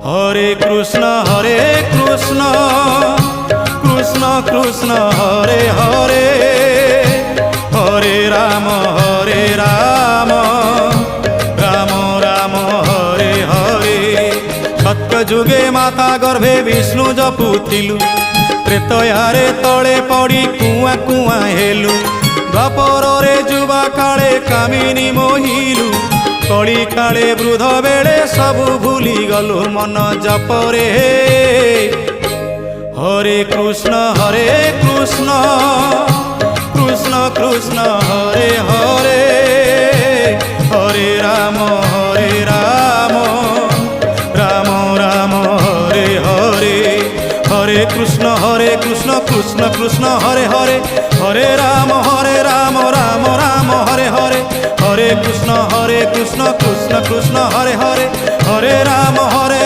হরে কৃষ্ণ কৃষ্ণ কৃষ্ণ হরে হরে, হরে রাম রাম রাম হরে হরে। সত্য যুগে মাতা গর্ভে বিষ্ণু জপুଥିଲୁ, ତ୍ରେତୟାରେ ତଳେ ପଡ଼ି କୁଆଁ କୁଆଁ ହେଲୁ। ଦ୍ୱାପରରେ ଯୁବା କାଳେ କାମିନୀ ମୋହିଲୁ, କଳି କାଳେ ବୃଦ୍ଧ ବେଳେ ସବୁ ଭୁଲି ଗଲୁ ମନ ଜପରେ। হরে কৃষ্ণ কৃষ্ণ কৃষ্ণ হরে হরে, হরে রাম রাম রাম হরে হরে। হরে কৃষ্ণ কৃষ্ণ কৃষ্ণ হরে হরে, হরে রাম রাম রাম হরে হরে। হরে কৃষ্ণ কৃষ্ণ কৃষ্ণ হরে হরে, হরে রাম